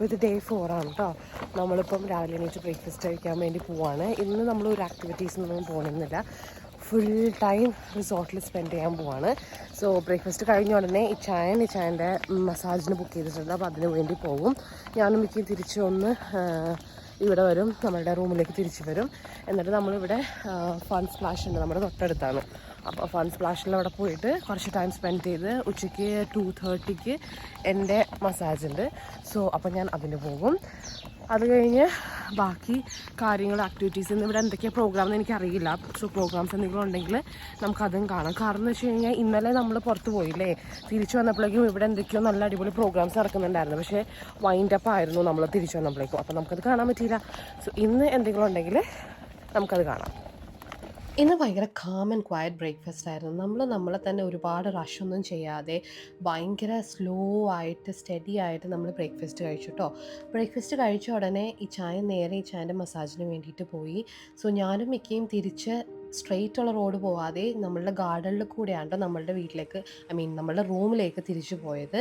അപ്പോൾ ഇത് ഡേ 4 ആണ് കേട്ടോ. നമ്മളിപ്പം രാവിലെ എണീറ്റ് ബ്രേക്ക്ഫാസ്റ്റ് കഴിക്കാൻ വേണ്ടി പോവാണ്. ഇന്ന് നമ്മളൊരു ആക്ടിവിറ്റീസിനൊന്നും പോകണമെന്നില്ല, ഫുൾ ടൈം റിസോർട്ടിൽ സ്പെൻഡ് ചെയ്യാൻ പോവാണ്. സോ ബ്രേക്ക്ഫാസ്റ്റ് കഴിഞ്ഞ ഉടനെ ഇച്ചായൻ്റെ മസാജിന് ബുക്ക് ചെയ്തിട്ടുണ്ട്. അപ്പോൾ അതിന് വേണ്ടി പോകും. ഞാനും മിക്കും തിരിച്ച് ഒന്ന് ഇവിടെ വരും, നമ്മളുടെ റൂമിലേക്ക് തിരിച്ച് വരും. എന്നിട്ട് നമ്മളിവിടെ ഫൺ സ്പ്ലാഷ് ഉണ്ട്, നമ്മുടെ തൊട്ടടുത്താണ്. അപ്പോൾ ഫൺ സ്പ്ലാഷിൽ അവിടെ പോയിട്ട് കുറച്ച് ടൈം സ്പെൻഡ് ചെയ്ത് ഉച്ചയ്ക്ക് 2:30 എൻ്റെ മസാജ് ഉണ്ട്. സോ അപ്പോൾ ഞാൻ അതിന് പോകും. അത് കഴിഞ്ഞ് ബാക്കി കാര്യങ്ങൾ ആക്ടിവിറ്റീസ് ഇന്ന് ഇവിടെ എന്തൊക്കെയാണ് പ്രോഗ്രാം എന്ന് എനിക്കറിയില്ല. സോ പ്രോഗ്രാംസ് എന്തെങ്കിലും ഉണ്ടെങ്കിൽ നമുക്കതും കാണാം. കാരണം എന്ന് വെച്ച് കഴിഞ്ഞാൽ ഇന്നലെ നമ്മൾ പുറത്ത് പോയില്ലേ, തിരിച്ചു വന്നപ്പോഴേക്കും ഇവിടെ എന്തൊക്കെയോ നല്ല അടിപൊളി പ്രോഗ്രാംസ് നടക്കുന്നുണ്ടായിരുന്നു. പക്ഷേ വൈൻഡപ്പ് ആയിരുന്നു നമ്മൾ തിരിച്ചു വന്നപ്പോഴേക്കും, അപ്പോൾ നമുക്കത് കാണാൻ പറ്റിയില്ല. സോ ഇന്ന് എന്തെങ്കിലും ഉണ്ടെങ്കിൽ നമുക്കത് കാണാം. ഇന്ന് ഭയങ്കര കാം ആൻഡ് ക്വയറ്റ് ബ്രേക്ക്ഫാസ്റ്റ് ആയിരുന്നു. നമ്മളെ തന്നെ ഒരുപാട് റഷൊന്നും ചെയ്യാതെ ഭയങ്കര സ്ലോ ആയിട്ട് സ്റ്റഡി ആയിട്ട് നമ്മൾ ബ്രേക്ക്ഫാസ്റ്റ് കഴിച്ചു കേട്ടോ. ബ്രേക്ക്ഫാസ്റ്റ് കഴിച്ച ഉടനെ നേരെ ഇച്ചായൻ്റെ മസാജിന് വേണ്ടിയിട്ട് പോയി. സോ ഞാനും മിക്കയും തിരിച്ച് സ്ട്രെയിറ്റ് ഉള്ള റോഡ് പോവാതെ നമ്മളുടെ ഗാർഡനിൽ കൂടെയാണ് നമ്മളുടെ വീട്ടിലേക്ക്, നമ്മളുടെ റൂമിലേക്ക് തിരിച്ചു പോയത്.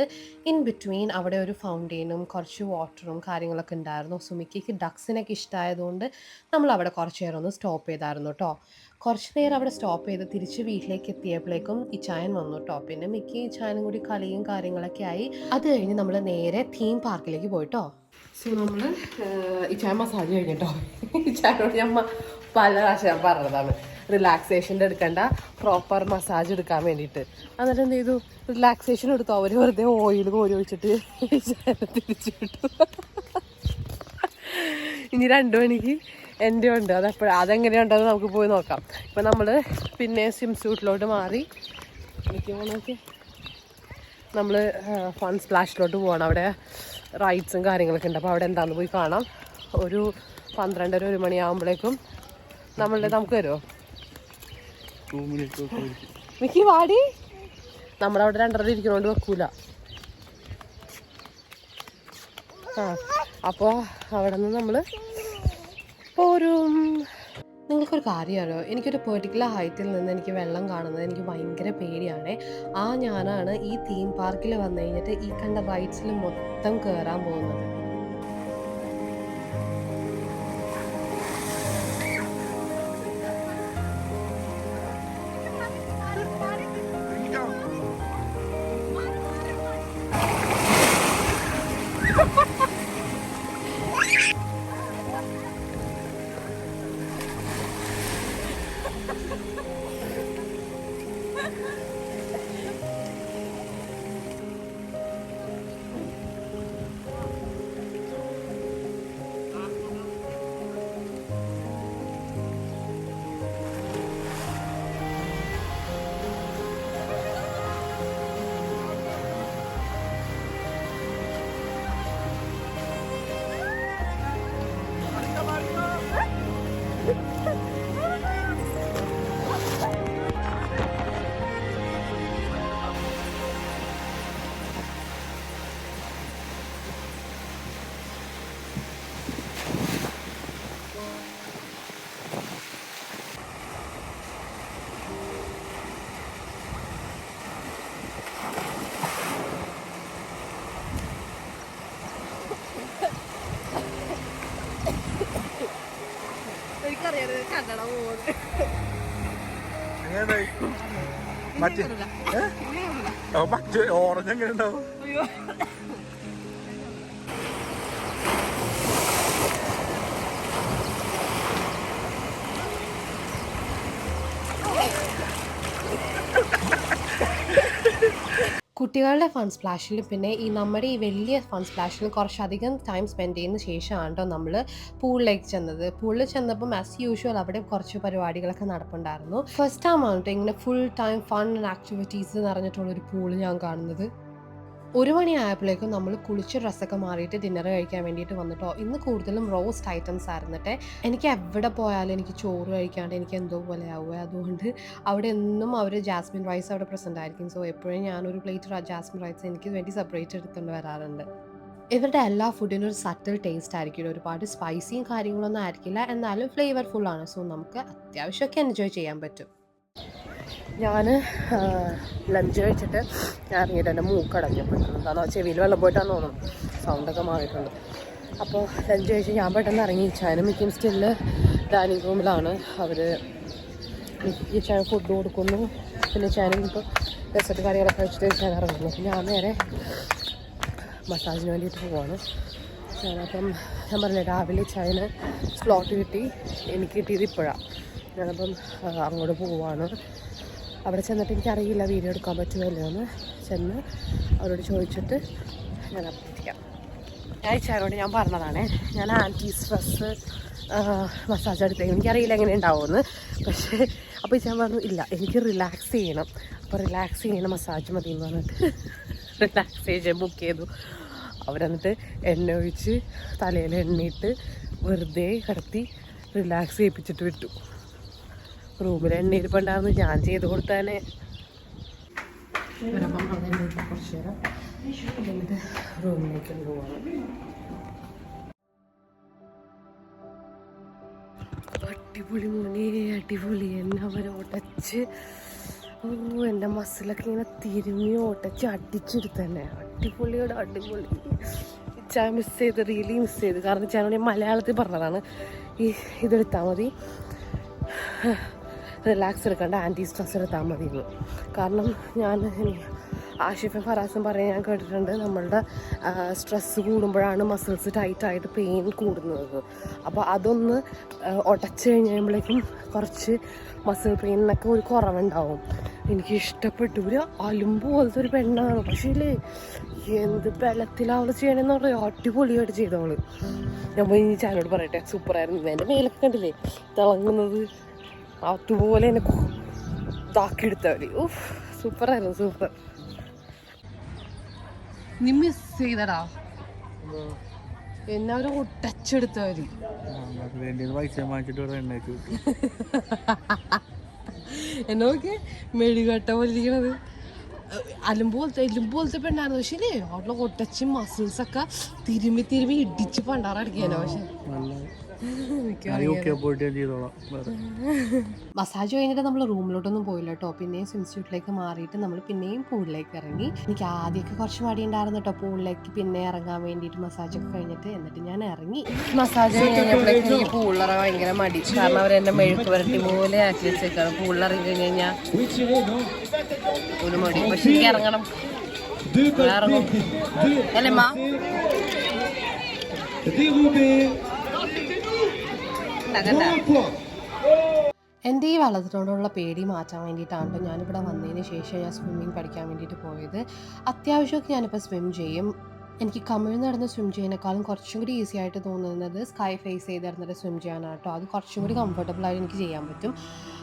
ഇൻ ബിറ്റ്വീൻ അവിടെ ഒരു ഫൗണ്ടെയിനും കുറച്ച് വാട്ടറും കാര്യങ്ങളൊക്കെ ഉണ്ടായിരുന്നു. സോ മിക്കയ്ക്ക് ഡക്സിനൊക്കെ ഇഷ്ടമായതുകൊണ്ട് നമ്മൾ അവിടെ കുറച്ച് നേരം ഒന്ന് സ്റ്റോപ്പ് ചെയ്തായിരുന്നു കേട്ടോ. കുറച്ച് നേരം അവിടെ സ്റ്റോപ്പ് ചെയ്ത് തിരിച്ച് വീട്ടിലേക്ക് എത്തിയപ്പോഴേക്കും ഇച്ചായൻ വന്നു കേട്ടോ. പിന്നെ മിക്ക ഇച്ചായനും കൂടി കളിയും കാര്യങ്ങളൊക്കെ ആയി. അത് കഴിഞ്ഞ് നമ്മൾ നേരെ തീം പാർക്കിലേക്ക് പോയിട്ടോ. സോ നമ്മൾ ഇച്ചായൻ മസാജ് കഴിഞ്ഞിട്ടോ. ഇച്ചായനോട് ഞാൻ പല പ്രാവശ്യം പറഞ്ഞതാണ് റിലാക്സേഷൻ്റെ എടുക്കേണ്ട, പ്രോപ്പർ മസാജ് എടുക്കാൻ വേണ്ടിയിട്ട്. എന്നിട്ട് എന്ത് ചെയ്തു, റിലാക്സേഷൻ എടുത്തു. അവർ വെറുതെ ഓയിൽ കോരി വെച്ചിട്ട് തിരിച്ചു വിട്ടു. ഇനി 2 മണിക്ക് എൻ്റെ ഉണ്ട്, അതെങ്ങനെയുണ്ടെന്ന് നമുക്ക് പോയി നോക്കാം. ഇപ്പം നമ്മൾ പിന്നെ സ്വിം സ്യൂട്ടിലോട്ട് മാറി നോക്കി നമ്മൾ ഫൺ സ്പ്ലാഷിലോട്ട് പോകണം. അവിടെ റൈഡ്സും കാര്യങ്ങളൊക്കെ ഉണ്ട്. അപ്പോൾ അവിടെ എന്താണെന്ന് പോയി കാണാം. ഒരു 12:30-1 മണിയാകുമ്പോഴേക്കും നമുക്ക് വരുമോ മിക്കി വാടി. നമ്മളവിടെ 2:30 ഇരിക്കുന്നതുകൊണ്ട് വെക്കൂല. അപ്പോൾ അവിടെ നിന്ന് നമ്മൾ പോരും. നിങ്ങൾക്കൊരു കാര്യമല്ലോ, എനിക്കൊരു പെർട്ടിക്കുലർ ഹൈറ്റിൽ നിന്ന് എനിക്ക് വെള്ളം കാണുന്നത് എനിക്ക് ഭയങ്കര പേടിയാണ്. ഞാനാണ് ഈ തീം പാർക്കിൽ വന്നു കഴിഞ്ഞിട്ട് ഈ കണ്ട റൈഡ്സിൽ മൊത്തം കയറാൻ പോകുന്നത്. മറ്റേ ഓറഞ്ച് എങ്ങനെ ഉണ്ടാവും? കുട്ടികളുടെ ഫൺ സ്പ്ലാഷിൽ പിന്നെ നമ്മുടെ ഈ വലിയ ഫൺ സ്പ്ലാഷിൽ കുറച്ചധികം ടൈം സ്പെൻഡ് ചെയ്യുന്ന ശേഷമാണ് കേട്ടോ നമ്മൾ പൂളിലേക്ക് ചെന്നത്. പൂളിൽ ചെന്നപ്പം ആസ് യൂഷ്വൽ അവിടെ കുറച്ച് പരിപാടികളൊക്കെ നടപ്പുണ്ടായിരുന്നു. ഫസ്റ്റ് ടൈം ആണ് കേട്ടോ ഇങ്ങനെ full time fun and activities നിറഞ്ഞിട്ടുള്ളൊരു പൂള് ഞാൻ കാണുന്നത്. 1 മണിയായപ്പോഴേക്കും നമ്മൾ കുളിച്ച് ഡ്രസ്സൊക്കെ മാറിയിട്ട് ഡിന്നർ കഴിക്കാൻ വേണ്ടിയിട്ട് വന്നിട്ടോ. ഇന്ന് കൂടുതലും റോസ്റ്റ് ഐറ്റംസ് ആയിരുന്നിട്ടെ. എനിക്ക് എവിടെ പോയാലും എനിക്ക് ചോറ് കഴിക്കാണ്ട് എനിക്ക് എന്തോ പോലെ ആവുക. അതുകൊണ്ട് അവിടെ എന്നും അവർ ജാസ്മിൻ റൈസ് അവിടെ പ്രസൻ്റ് ആയിരിക്കും. സോ എപ്പോഴും ഞാനൊരു പ്ലേറ്റ് ജാസ്മിൻ റൈസ് എനിക്ക് വേണ്ടി സെപ്പറേറ്റ് എടുത്തുകൊണ്ട് വരാറുണ്ട്. ഇവരുടെ എല്ലാ ഫുഡിനും ഒരു സട്ടിൽ ടേസ്റ്റ് ആയിരിക്കും. ഒരുപാട് സ്പൈസിയും കാര്യങ്ങളൊന്നും ആയിരിക്കില്ല, എന്നാലും ഫ്ലേവർഫുള്ളാണ്. സോ നമുക്ക് അത്യാവശ്യമൊക്കെ എൻജോയ് ചെയ്യാൻ പറ്റും. ഞാൻ ലഞ്ച് കഴിച്ചിട്ട് ഇറങ്ങിയിട്ട് എൻ്റെ മൂക്കടഞ്ഞപ്പോൾ എന്താണോ ചെവിയിൽ വെള്ളം പോയിട്ടാന്ന് തോന്നുന്നു. സൗണ്ടൊക്കെ മാറിയിട്ടുണ്ട്. അപ്പോൾ ലഞ്ച് കഴിച്ച് ഞാൻ പെട്ടെന്ന് ഇറങ്ങി. ചായനും മിക്കും സ്റ്റില്ല് ഡൈനിങ് റൂമിലാണ്. അവർ മിക്കിക്ക് ചായ ഫുഡ് കൊടുക്കുന്നു. പിന്നെ ചായനും ഇപ്പോൾ ഡെസേർട്ട് കറികളൊക്കെ കഴിച്ചിട്ട് ചായ ഇറങ്ങുന്നു. അപ്പോൾ ഞാൻ നേരെ മസാജിന് വേണ്ടിയിട്ട് പോവാണ്. ഞാനപ്പം ഞാൻ പറഞ്ഞില്ലേ രാവിലെ ചായന് സ്ലോട്ട് കിട്ടി. എനിക്ക് കിട്ടിയത് ഇപ്പോഴാണ്. ഞാനപ്പം അങ്ങോട്ട് പോവാണ്. അവിടെ ചെന്നിട്ട് എനിക്കറിയില്ല വീഡിയോ എടുക്കാൻ പറ്റുമോ എന്ന്. ചെന്ന് അവരോട് ചോദിച്ചിട്ട് ഞാൻ അപ്ഡേറ്റ് ഞാൻ ചായനോട് ഞാൻ പറഞ്ഞതാണേ, ഞാൻ ആൻറ്റി സ്ട്രെസ് മസാജ് എടുത്തേ, എനിക്കറിയില്ല എങ്ങനെ ഉണ്ടാവുമെന്ന്. പക്ഷേ അപ്പോൾ ഞാൻ പറഞ്ഞു ഇല്ല എനിക്ക് റിലാക്സ് ചെയ്യണം, അപ്പോൾ റിലാക്സ് ചെയ്യണ മസാജ് മതി എന്ന് പറഞ്ഞിട്ട് റിലാക്സേഷൻ ബുക്ക് ചെയ്തു. അവരെന്നിട്ട് എണ്ണ ഒഴിച്ച് തലയിൽ എണ്ണയിട്ട് വെറുതെ കിടത്തി റിലാക്സ് ചെയ്യിപ്പിച്ചിട്ട് വിട്ടു. റൂമിൽ എണ്ണയിരിപ്പുണ്ടായിരുന്നു, ഞാൻ ചെയ്ത് കൊടുത്താനെ. ഇവരപ്പം അവിടെ കുറച്ച് നേരം എന്നിട്ട് റൂമിലേക്ക് പോവാണ്. അടിപൊളി മോനെ, അടിപൊളി. എന്നെ അവർ ഒടച്ച് എൻ്റെ മസിലൊക്കെ ഇങ്ങനെ തിരുമ്മി ഒടച്ച് അടിച്ചെടുത്തന്നെ. അടിപൊളിയോട് അടിപൊളി. ചായ മിസ് ചെയ്ത്, റിയലി മിസ് ചെയ്ത്. കാരണം ചായ മലയാളത്തിൽ പറഞ്ഞതാണ് ഇതെടുത്താൽ മതി, റിലാക്സ് എടുക്കേണ്ട, ആൻറ്റി സ്ട്രെസ് എടുത്താൽ മതി എന്ന്. കാരണം ഞാൻ ആഷിഫും ഫറാസും പറയാൻ ഞാൻ കേട്ടിട്ടുണ്ട്, നമ്മളുടെ സ്ട്രെസ്സ് കൂടുമ്പോഴാണ് മസിൽസ് ടൈറ്റായിട്ട് പെയിൻ കൂടുന്നത്. അപ്പോൾ അതൊന്ന് ഉടച്ച് കഴിയുമ്പോഴേക്കും കുറച്ച് മസിൽ പെയിനൊക്കെ ഒരു കുറവുണ്ടാവും. എനിക്ക് ഇഷ്ടപ്പെട്ടു. ഒരു അലുമ്പ് പോലത്തെ ഒരു പെണ്ണാണ്. പക്ഷേ ഇല്ലേ എന്ത് ബലത്തിലാണ് അവൾ ചെയ്യണമെന്ന് പറയാം. അടിപൊളിയായിട്ട് ചെയ്തവള്. ഞാൻ പോയി ചാനോട് പറയട്ടെ, സൂപ്പറായിരുന്നു. എൻ്റെ മേലൊക്കെ കണ്ടില്ലേ തിളങ്ങുന്നത്, അതുപോലെ എന്നെ ഇതാക്കിയെടുത്തവര്. സൂപ്പറായിരുന്നു, സൂപ്പർ. നീ മിസ് ചെയ്തടാ എന്നെ അവരെ ഒട്ടച്ചെടുത്തവര്. എന്നോക്കെ മെഴുകട്ട പോലെ ഇരിക്കണത്. എല്ലുമ്പ് പോലത്തെ പെണ്ണായിരുന്നു. പക്ഷേ അവിടെ ഒട്ടച്ച് മസിൽസൊക്കെ തിരുമ്മി തിരുമ്മി ഇടിച്ച് പണ്ടാറടിക്കാനോ. പക്ഷെ മസാജ് കഴിഞ്ഞിട്ട് നമ്മൾ റൂമിലോട്ടൊന്നും പോയില്ല കേട്ടോ. പിന്നെയും സ്വിം സ്യൂട്ടിലേക്ക് മാറിയിട്ട് നമ്മൾ പിന്നെയും പൂളിലേക്ക് ഇറങ്ങി. എനിക്ക് ആദ്യമൊക്കെ കുറച്ച് മടിയുണ്ടായിരുന്നു കേട്ടോ പൂളിലേക്ക് പിന്നെ ഇറങ്ങാൻ വേണ്ടിയിട്ട്, മസാജൊക്കെ കഴിഞ്ഞിട്ട്. എന്നിട്ട് ഞാൻ ഇറങ്ങി. മസാജ് കഴിഞ്ഞപ്പോഴേക്കും എനിക്ക് പൂളിലിറങ്ങാൻ ഭയങ്കര മടി. കാരണം അവരെന്നെ മെഴുക്ക് വരട്ടി പോലെ ആക്കി വെച്ചേക്കാണ്. പൂളിലിറങ്ങി കഴിഞ്ഞ് കഴിഞ്ഞാൽ ഒരു മടി. പക്ഷെ എനിക്ക് ഇറങ്ങണം, ഇറങ്ങും അല്ലേ മാ? എൻ്റെ ഈ വെള്ളത്തിനോടുള്ള പേടി മാറ്റാൻ വേണ്ടിയിട്ടാണ് ഞാനിവിടെ വന്നതിന് ശേഷം ഞാൻ സ്വിമ്മിങ് പഠിക്കാൻ വേണ്ടിയിട്ട് പോയത്. അത്യാവശ്യമൊക്കെ ഞാനിപ്പോൾ സ്വിം ചെയ്യും. എനിക്ക് കമിഴ്ന്ന് നടന്ന് സ്വിം ചെയ്യുന്നതിനേക്കാളും കുറച്ചും കൂടി ഈസി ആയിട്ട് തോന്നുന്നത് സ്കൈ ഫേസ് ചെയ്ത് നടന്നിട്ട് സ്വിം ചെയ്യാനാണ് കേട്ടോ. അത് കുറച്ചും കൂടി കംഫർട്ടബിളായിട്ട് എനിക്ക് ചെയ്യാൻ പറ്റും.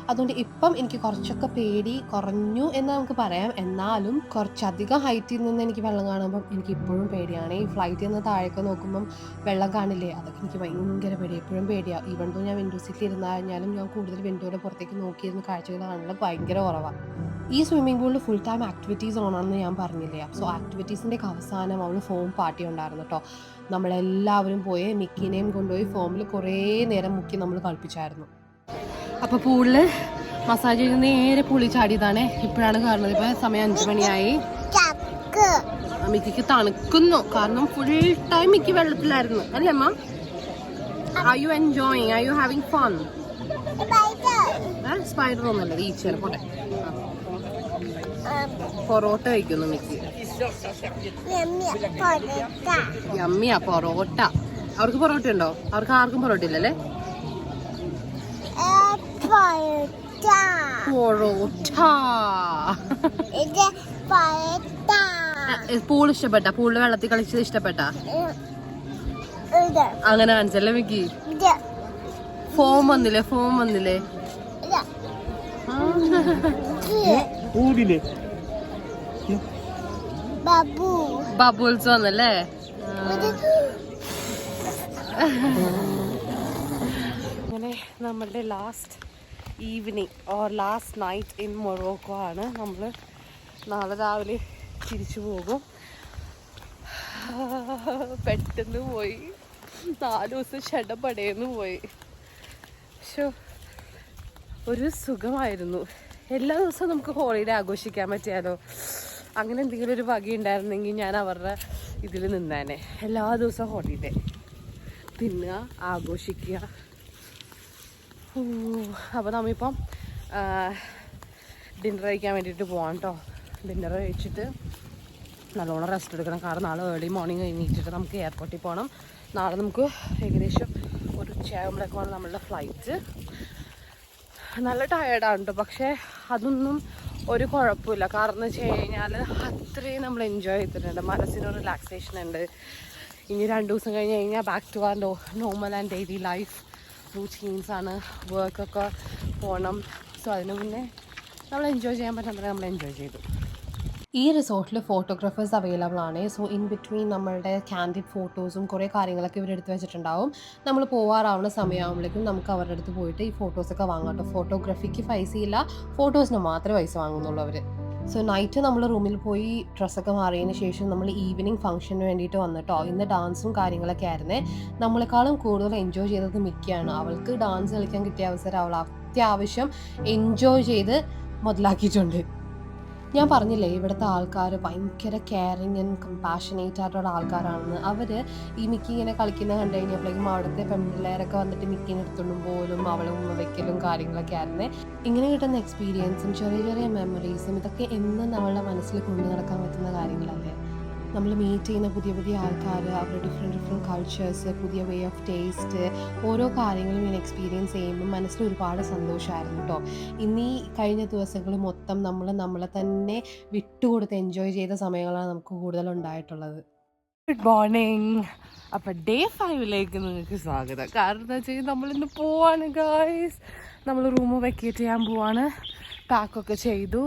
അതുകൊണ്ട് ഇപ്പം എനിക്ക് കുറച്ചൊക്കെ പേടി കുറഞ്ഞു എന്ന് നമുക്ക് പറയാം. എന്നാലും കുറച്ചധികം ഹൈറ്റിൽ നിന്ന് എനിക്ക് വെള്ളം കാണുമ്പം എനിക്ക് ഇപ്പോഴും പേടിയാണ്. ഈ ഫ്ലൈറ്റിൽ നിന്ന് താഴേക്ക് നോക്കുമ്പം വെള്ളം കാണില്ലേ, അതൊക്കെ എനിക്ക് ഭയങ്കര പേടി, എപ്പോഴും പേടിയാണ്. ഈവൻ ദോ ഞാൻ വിൻഡോ സീറ്റിൽ ഇരുന്നാലും ഞാൻ കൂടുതൽ വിൻഡോയുടെ പുറത്തേക്ക് നോക്കിയിരുന്ന കാഴ്ചകൾ കാണുന്നത് ഭയങ്കര കുറവാണ്. ഈ സ്വിമ്മിംഗ് പൂളിൽ ഫുൾ ടൈം ആക്ടിവിറ്റീസ് ഓണാണെന്ന് ഞാൻ പറഞ്ഞില്ലേ. സോ ആക്ടിവിറ്റീസിൻ്റെ അവസാനം അവൾ ഫോം പാർട്ടി ഉണ്ടായിരുന്നു കേട്ടോ. നമ്മളെല്ലാവരും പോയി മിക്കിനെയും കൊണ്ടുപോയി ഫോമിൽ കുറേ നേരം മുക്കി നമ്മൾ കളിപ്പിച്ചായിരുന്നു. അപ്പോൾ പൂളിൽ മസാജ് ചെയ്ത് നേരെ പുളി ചാടിയതാണ്. ഇപ്പോഴാണ് കാണുന്നത്. ഇപ്പോൾ സമയം 5 മണിയായി. മിക്കിക്ക് തണുക്കുന്നു, കാരണം ഫുൾ ടൈം മിക്കി വെള്ളത്തിലായിരുന്നു അല്ലേ അമ്മ? Are you enjoying? Are you having fun? Spider ഒന്നല്ല, ഈച്ചർ. പോട്ടെ. പൊറോട്ട കഴിക്കുന്നു മിക്കി. യമ്മിയാ പൊറോട്ട. അവർക്ക് പൊറോട്ട ഉണ്ടോ? അവർക്ക് ആർക്കും പൊറോട്ട ഇല്ലല്ലേ? പൂൾ ഇഷ്ടപ്പെട്ട? പൂളിൽ വെള്ളത്തിൽ കളിച്ചത് ഇഷ്ടപ്പെട്ട? അങ്ങനെ കാണിച്ചല്ലേ മിക്കി? ഫോം വന്നില്ലേ? ഫോം വന്നില്ലേ? ബബിൾസ് വന്നല്ലേ? അങ്ങനെ നമ്മളുടെ last evening or last night in Morocco ആണ്. നമ്മൾ നാളെ രാവിലെ തിരിച്ചു പോകും. പെട്ടെന്ന് പോയി, 4 ദിവസം ഷടപടേന്ന് പോയി. പക്ഷെ ഒരു സുഖമായിരുന്നു. എല്ലാ ദിവസവും നമുക്ക് ഹോളിഡേ ആഘോഷിക്കാൻ പറ്റിയാലോ. അങ്ങനെ എന്തെങ്കിലും ഒരു വക ഉണ്ടായിരുന്നെങ്കിൽ ഞാൻ അവരുടെ ഇതിൽ നിന്നേനെ. എല്ലാ ദിവസവും ഹോളിഡേ, തിന്നുക, ആഘോഷിക്കുക. അപ്പോൾ നമ്മളിപ്പം ഡിന്നർ കഴിക്കാൻ വേണ്ടിയിട്ട് പോകാം കേട്ടോ. ഡിന്നർ കഴിച്ചിട്ട് നല്ലോണം റെസ്റ്റ് എടുക്കണം. കാരണം നാളെ ഏർലി മോർണിംഗ് കഴിഞ്ഞിട്ട് നമുക്ക് എയർപോർട്ടിൽ പോകണം. നാളെ നമുക്ക് ഏകദേശം ഒരു ഉച്ചയാകുമ്പോഴേക്കാണ് നമ്മളുടെ ഫ്ലൈറ്റ്. നല്ല ടയേർഡാണ് കേട്ടോ, പക്ഷേ അതൊന്നും ഒരു കുഴപ്പമില്ല. കാരണം എന്ന് വെച്ച് കഴിഞ്ഞാൽ അത്രയും നമ്മൾ എൻജോയ് ചെയ്തിട്ടുണ്ട്. മനസ്സിനൊരു റിലാക്സേഷൻ ഉണ്ട്. ഇനി 2 ദിവസം കഴിഞ്ഞ് കഴിഞ്ഞാൽ back to our normal and daily life റൂട്ടീൻസാണ്. വർക്കൊക്കെ പോകണം. സോ അതിന് മുന്നേ നമ്മൾ എൻജോയ് ചെയ്യാൻ പറ്റുന്നത് നമ്മൾ എൻജോയ് ചെയ്തു. ഈ റിസോർട്ടിൽ ഫോട്ടോഗ്രാഫേഴ്സ് അവൈലബിൾ ആണ്. സോ ഇൻ ബിറ്റ്വീൻ നമ്മളുടെ കാൻഡിഡ് ഫോട്ടോസും കുറേ കാര്യങ്ങളൊക്കെ ഇവരെടുത്ത് വെച്ചിട്ടുണ്ടാവും. നമ്മൾ പോകാറാവുന്ന സമയമാകുമ്പോഴേക്കും നമുക്ക് അവരുടെ അടുത്ത് പോയിട്ട് ഈ ഫോട്ടോസൊക്കെ വാങ്ങാം കേട്ടോ. ഫോട്ടോഗ്രാഫിക്ക് പൈസയില്ല, ഫോട്ടോസിന് മാത്രമേ പൈസ വാങ്ങുന്നുള്ളൂ അവർ. സോ നൈറ്റ് നമ്മൾ റൂമിൽ പോയി ഡ്രസ്സൊക്കെ മാറിയതിന് ശേഷം നമ്മൾ ഈവനിങ് ഫംഗ്ഷന് വേണ്ടിയിട്ട് വന്നിട്ടോ. ഇന്ന് ഡാൻസും കാര്യങ്ങളൊക്കെ ആയിരുന്നേ. നമ്മളെക്കാളും കൂടുതൽ എൻജോയ് ചെയ്തത് മിക്കയാണ്. അവൾക്ക് ഡാൻസ് കളിക്കാൻ കിട്ടിയ അവസരം അവൾ അത്യാവശ്യം എൻജോയ് ചെയ്ത് മുതലാക്കിയിട്ടുണ്ട്. ഞാൻ പറഞ്ഞില്ലേ, ഇവിടുത്തെ ആൾക്കാർ ഭയങ്കര കെയറിങ് ആൻഡ് കമ്പാഷനേറ്റ് ആയിട്ടുള്ള ആൾക്കാരാണെന്ന്. അവർ ഈ മിക്കി ഇങ്ങനെ കളിക്കുന്നത് കണ്ടു കഴിഞ്ഞപ്പോഴേക്കും അവിടുത്തെ പെൺപിള്ളേരൊക്കെ വന്നിട്ട് മിക്കിനെ എടുത്തോണ്ടും പോലും അവളും വെക്കലും കാര്യങ്ങളൊക്കെ ആയിരുന്നേ. ഇങ്ങനെ കിട്ടുന്ന എക്സ്പീരിയൻസും ചെറിയ ചെറിയ മെമ്മറീസും ഇതൊക്കെ എന്നും നമ്മളുടെ മനസ്സിൽ കൊണ്ടു നടക്കാൻ പറ്റുന്ന കാര്യങ്ങളല്ലേ. നമ്മൾ മീറ്റ് ചെയ്യുന്ന പുതിയ പുതിയ ആൾക്കാർ, അവരുടെ ഡിഫറെൻറ്റ് കൾച്ചേഴ്സ്, പുതിയ വേ ഓഫ് ടേസ്റ്റ്, ഓരോ കാര്യങ്ങളും ഇങ്ങനെ എക്സ്പീരിയൻസ് ചെയ്യുമ്പോൾ മനസ്സിൽ ഒരുപാട് സന്തോഷമായിരുന്നു കേട്ടോ. ഇന്നീ കഴിഞ്ഞ ദിവസങ്ങൾ മൊത്തം നമ്മളെ തന്നെ വിട്ടുകൊടുത്ത് എൻജോയ് ചെയ്ത സമയങ്ങളാണ് നമുക്ക് കൂടുതലുണ്ടായിട്ടുള്ളത്. Good morning. അപ്പം ഡേ 5 നിങ്ങൾക്ക് സ്വാഗതം. കാരണം എന്താ വെച്ചാൽ നമ്മളിന്ന് പോവാണ് ഗായ്സ്. നമ്മൾ റൂം വെക്കേറ്റ് ചെയ്യാൻ പോവാണ്. പാക്കൊക്കെ ചെയ്തു.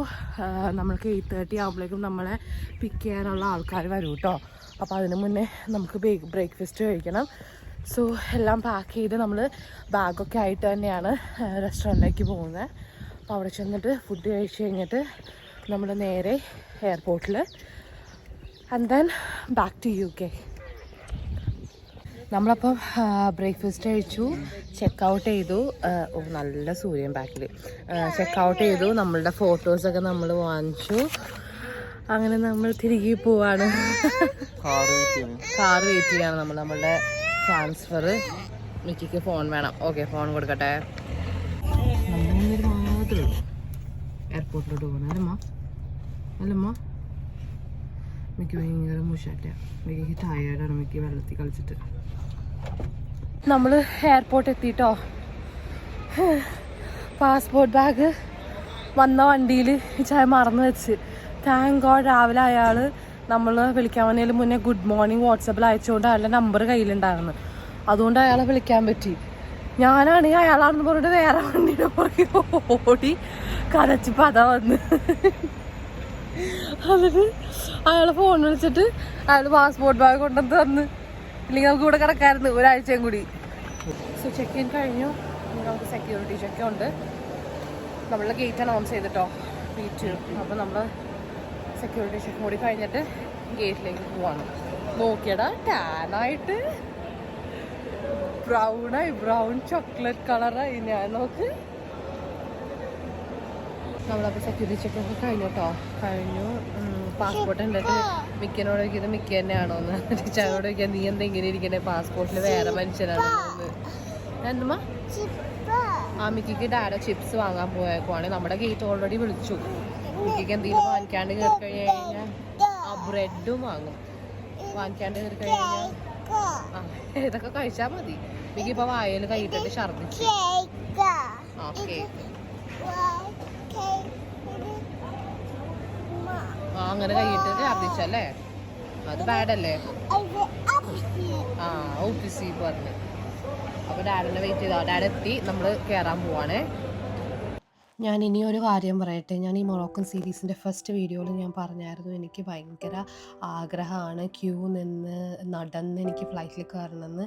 നമ്മൾക്ക് 8:30 ആകുമ്പോഴേക്കും നമ്മളെ പിക്ക് ചെയ്യാനുള്ള ആൾക്കാർ വരും കേട്ടോ. അപ്പോൾ അതിന് മുന്നേ നമുക്ക് ബ്രേക്ക്ഫാസ്റ്റ് കഴിക്കണം. സോ എല്ലാം പാക്ക് ചെയ്ത് നമ്മൾ ബാഗൊക്കെ ആയിട്ട് തന്നെയാണ് റെസ്റ്റോറൻറ്റിലേക്ക് പോകുന്നത്. അപ്പോൾ അവിടെ ചെന്നിട്ട് ഫുഡ് കഴിച്ച് കഴിഞ്ഞിട്ട് നമ്മൾ നേരെ എയർപോർട്ടിൽ and then back to UK. നമ്മളപ്പം ബ്രേക്ക്ഫാസ്റ്റ് കഴിച്ചു, ചെക്കൗട്ട് ചെയ്തു. നല്ല സൂര്യൻ ബാക്കിൽ. ചെക്കൗട്ട് ചെയ്തു. നമ്മളുടെ ഫോട്ടോസൊക്കെ നമ്മൾ വാങ്ങിച്ചു. അങ്ങനെ നമ്മൾ തിരികെ പോവാണ്. കാർ വെയിറ്റ് ചെയ്യാണ് നമ്മൾ. നമ്മളുടെ ട്രാൻസ്ഫർ. മിക്കിക്ക് ഫോൺ വേണം. ഓക്കെ, ഫോൺ കൊടുക്കട്ടെ. നമ്മളിങ്ങനെ മാത്രമേ ഉള്ളൂ എയർപോർട്ടിലോട്ട് പോകണം. അല്ലമ്മ മിക്കി ഭയങ്കര മുഷാറ്റ. മിക്കിക്ക് ടയേർഡാണ്. മിക്കി വെള്ളത്തിൽ കളിച്ചിട്ട്. നമ്മൾ എയർപോർട്ട് എത്തിയിട്ടോ. പാസ്പോർട്ട് ബാഗ് വന്ന വണ്ടിയിൽ ചായ മറന്നു വെച്ച്. താങ്ക് ഗോഡ് രാവിലെ അയാൾ നമ്മൾ വിളിക്കാൻ വന്നതിന് മുന്നേ ഗുഡ് മോർണിംഗ് വാട്സപ്പിൽ അയച്ചുകൊണ്ട് അയാളുടെ നമ്പർ കയ്യിലുണ്ടായിരുന്നു. അതുകൊണ്ട് അയാളെ വിളിക്കാൻ പറ്റി. ഞാനാണെങ്കിൽ അയാളാണെന്ന് പറഞ്ഞിട്ട് വേറെ വണ്ടിയുടെ പുറകെ ഓടി കരച്ച് പത വന്ന്. അതിന് അയാൾ ഫോൺ വിളിച്ചിട്ട് അയാൾ പാസ്പോർട്ട് ബാഗ് കൊണ്ടുവന്ന് തന്ന്. ഇല്ലെങ്കിൽ നമുക്ക് ഇവിടെ കിടക്കായിരുന്നു ഒരാഴ്ചയും കൂടി. സോ ചെക്ക് ഇൻ കഴിഞ്ഞു. നമുക്ക് സെക്യൂരിറ്റി ചെക്ക് ഉണ്ട്. നമ്മളുടെ ഗേറ്റ് അനൗൺസ് ചെയ്തിട്ടോ B2. അപ്പോൾ നമ്മൾ സെക്യൂരിറ്റി ചെക്ക് കൂടി കഴിഞ്ഞിട്ട് ഗേറ്റിലേക്ക് പോവാണ്. നോക്കിയടാ, ടാനായിട്ട് ബ്രൗൺ ചോക്ലേറ്റ് കളറായി ഞാൻ. നോക്ക്. നമ്മളപ്പോൾ സെക്യൂരിറ്റി ചെക്കൊക്കെ കഴിഞ്ഞു. പാസ്പോർട്ട് ഉണ്ടിട്ട് മിക്കനോട് ചോദിക്കുന്നത് മിക്ക തന്നെയാണോ എന്ന്. ടീച്ചറോട് ചോദിക്കാൻ നീ എന്താ ഇങ്ങനെ ഇരിക്കണേ, പാസ്പോർട്ടിൽ വേറെ മനുഷ്യനാണ് എന്തുമാ. ആ മിക്കിക്ക് ഡാഡ ചിപ്സ് വാങ്ങാൻ പോയേക്കുവാണ്. നമ്മുടെ ഗേറ്റ് ഓൾറെഡി വിളിച്ചു. മിക്കിക്ക് എന്തെങ്കിലും വാങ്ങിക്കാണ്ട് കയറി കഴിഞ്ഞ് കഴിഞ്ഞാൽ ആ ബ്രെഡും വാങ്ങും. വാങ്ങിക്കാണ്ട് കയറി കഴിഞ്ഞാൽ ഇതൊക്കെ കഴിച്ചാൽ മതി. മിക്കി ഇപ്പോൾ വായയിൽ കൈയിട്ടിട്ട് ഛർദ്ദിച്ചു. ആ കേക്ക് അങ്ങനെ കൈയിട്ടിട്ട് ഛർദ്ദിച്ചല്ലേ, അത് ബാഡല്ലേ. ആ ഓഫീസി പറഞ്ഞു. അപ്പോൾ ഡാഡിനെ വെയിറ്റ് ചെയ്താൽ ഡാഡ് എത്തി. നമ്മൾ കയറാൻ പോവാണേ. ഞാൻ ഇനിയൊരു കാര്യം പറയട്ടെ. ഞാൻ ഈ മൊറോക്കൻ സീരീസിൻ്റെ ഫസ്റ്റ് വീഡിയോയിൽ ഞാൻ പറഞ്ഞായിരുന്നു എനിക്ക് ഭയങ്കര ആഗ്രഹമാണ് ക്യൂ നിന്ന് നടന്ന് എനിക്ക് ഫ്ലൈറ്റിൽ കയറണമെന്ന്.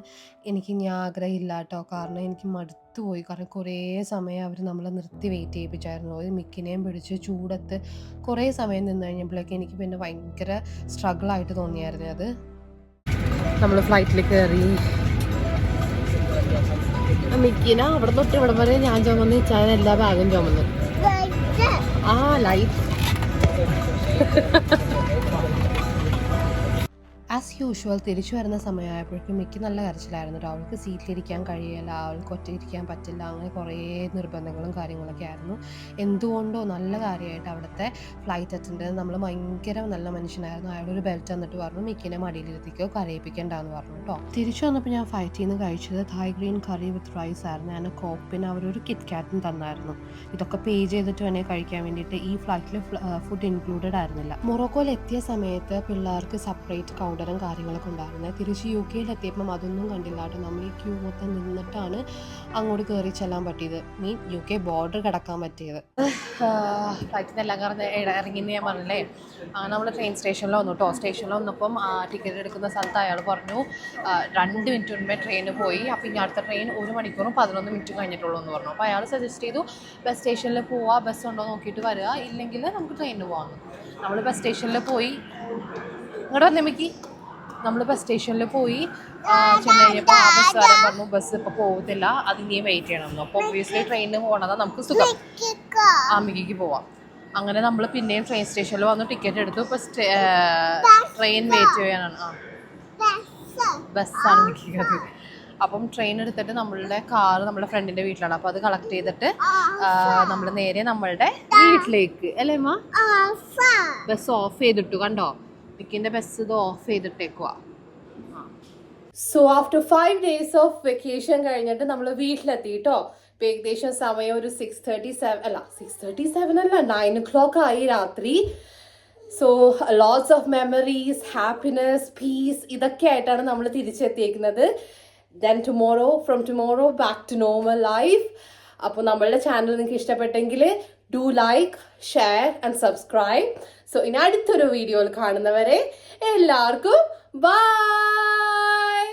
എനിക്ക് ഇനി ആഗ്രഹമില്ല കേട്ടോ. കാരണം എനിക്ക് മടുത്തുപോയി. കാരണം കുറേ സമയം അവർ നമ്മളെ നിർത്തി വെയിറ്റ് ചെയ്യിപ്പിച്ചായിരുന്നു. ഒരു മിക്കിനെയും പിടിച്ച് ചൂടത്ത് കുറേ സമയം നിന്ന് കഴിഞ്ഞപ്പോഴേക്കും എനിക്ക് പിന്നെ ഭയങ്കര സ്ട്രഗിളായിട്ട് തോന്നിയായിരുന്നു അത്. നമ്മൾ ഫ്ലൈറ്റിൽ കയറി. മിക്കിന അവിടെ തൊട്ട് ഇവിടെ വരെ ഞാൻ ചുമന്ന് ഇച്ചാൻ എല്ലാ ബാഗും ചുമന്ന്. ആ ലൈറ്റ് ആസ് യൂഷ്വൽ തിരിച്ചു വരുന്ന സമയമായപ്പോഴേക്കും മിക്ക നല്ല കരച്ചിലായിരുന്നു. അവൾക്ക് സീറ്റിലിരിക്കാൻ കഴിയില്ല, അവൾക്ക് ഒറ്റയിരിക്കാൻ പറ്റില്ല, അങ്ങനെ കുറേ നിർബന്ധങ്ങളും കാര്യങ്ങളൊക്കെ ആയിരുന്നു. എന്തുകൊണ്ടോ നല്ല കാര്യമായിട്ട് അവിടുത്തെ ഫ്ലൈറ്റ് അറ്റൻഡൻറ്റ് നമ്മൾ ഭയങ്കര നല്ല മനുഷ്യനായിരുന്നു. അയാളൊരു ബെൽറ്റ് തന്നിട്ട് പറഞ്ഞു മിക്കിനെ മടിയിലിരുത്തിക്കോ, കരയിപ്പിക്കേണ്ടെന്ന് പറഞ്ഞു കേട്ടോ. തിരിച്ചു വന്നപ്പോൾ ഞാൻ ഫ്ലൈറ്റിൽ നിന്ന് കഴിച്ചത് തായ് ഗ്രീൻ കറി വിത്ത് റൈസ് ആയിരുന്നു. ഞാൻ കോപ്പിന് അവരൊരു കിറ്റ് കാറ്റും തന്നായിരുന്നു. ഇതൊക്കെ പേ ചെയ്തിട്ട് വേണേ കഴിക്കാൻ വേണ്ടിയിട്ട്. ഈ ഫ്ലൈറ്റിൽ ഫുഡ് ഇൻക്ലൂഡഡ് ആയിരുന്നില്ല. മൊറോക്കോയിൽ എത്തിയ സമയത്ത് പിള്ളേർക്ക് സെപ്പറേറ്റ് കൗണ്ടറും കാര്യങ്ങളൊക്കെ ഉണ്ടായിരുന്നത്. തിരിച്ച് UK എത്തിയപ്പം അതൊന്നും കണ്ടില്ല കേട്ടോ. നമ്മൾ ഈ ക്യൂ മൊത്തം നിന്നിട്ടാണ് അങ്ങോട്ട് കയറി ചെല്ലാൻ പറ്റിയത്. UK ബോർഡർ കടക്കാൻ പറ്റിയത്. ഫ്ലൈറ്റിൽ നിന്ന് എല്ലാം ഇറങ്ങിന്ന് ഞാൻ പറഞ്ഞില്ലേ. നമ്മൾ ട്രെയിൻ സ്റ്റേഷനിൽ വന്നു കേട്ടോ. സ്റ്റേഷനിൽ വന്നപ്പം ടിക്കറ്റ് എടുക്കുന്ന സ്ഥലത്ത് അയാൾ പറഞ്ഞു 2 മിനിറ്റ് മുൻപേ ട്രെയിന് പോയി, അപ്പോൾ ഇനി അടുത്ത ട്രെയിൻ 1 മണിക്കൂറും 11 മിനിറ്റും കഴിഞ്ഞിട്ടുള്ളൂ എന്ന് പറഞ്ഞു. അപ്പോൾ അയാൾ സജസ്റ്റ് ചെയ്തു ബസ് സ്റ്റേഷനിൽ പോവുക, ബസ് ഉണ്ടോ നോക്കിയിട്ട് വരിക, ഇല്ലെങ്കിൽ നമുക്ക് ട്രെയിനിന് പോകാമെന്ന്. നമ്മൾ ബസ് സ്റ്റേഷനിൽ പോയി. ഇങ്ങോട്ട് വന്നേക്ക്. നമ്മൾ ബസ് സ്റ്റേഷനിൽ പോയി ചെന്ന് കഴിഞ്ഞപ്പോൾ ആ ബസ്സുകാരൻ പറഞ്ഞു ബസ് ഇപ്പോൾ പോകത്തില്ല, അത് ഇനിയും വെയിറ്റ് ചെയ്യണമെന്ന്. അപ്പോൾ ഒബ്വിയസ്ലി ട്രെയിനിന് പോകണതാണ് നമുക്ക് സുഖം, അമ്മിക്ക് പോവാം. അങ്ങനെ നമ്മൾ പിന്നെയും ട്രെയിൻ സ്റ്റേഷനിൽ വന്ന് ടിക്കറ്റ് എടുത്തു. ഇപ്പോൾ ട്രെയിൻ വെയിറ്റ് ചെയ്യാനാണ്. ബസ്സാണ് മിക്കത്. അപ്പം ട്രെയിൻ എടുത്തിട്ട് നമ്മളുടെ കാറ് നമ്മുടെ ഫ്രണ്ടിൻ്റെ വീട്ടിലാണ്. അപ്പോൾ അത് കളക്ട് ചെയ്തിട്ട് നമ്മൾ നേരെ നമ്മളുടെ വീട്ടിലേക്ക് അല്ലേ അമ്മ. ബസ് ഓഫ് ചെയ്തിട്ടു കണ്ടോ, മിക്കിൻ്റെ ബസ് ഇത് ഓഫ് ചെയ്തിട്ടേക്കുവാ. So after 5 days of vacation കഴിഞ്ഞിട്ട് നമ്മൾ വീട്ടിലെത്തി കേട്ടോ. ഇപ്പം ഏകദേശം സമയം ഒരു 6:37 അല്ല 9 o'clock ആയി രാത്രി. So lots of memories, happiness, peace, ഇതൊക്കെ ആയിട്ടാണ് നമ്മൾ തിരിച്ചെത്തിയേക്കുന്നത്. Then from tomorrow back to normal life. അപ്പോൾ നമ്മളുടെ ചാനൽ നിങ്ങൾക്ക് ഇഷ്ടപ്പെട്ടെങ്കിൽ do like, share and subscribe. So ഇനി അടുത്തൊരു വീഡിയോയിൽ കാണുന്നവരെ എല്ലാവർക്കും ബൈ.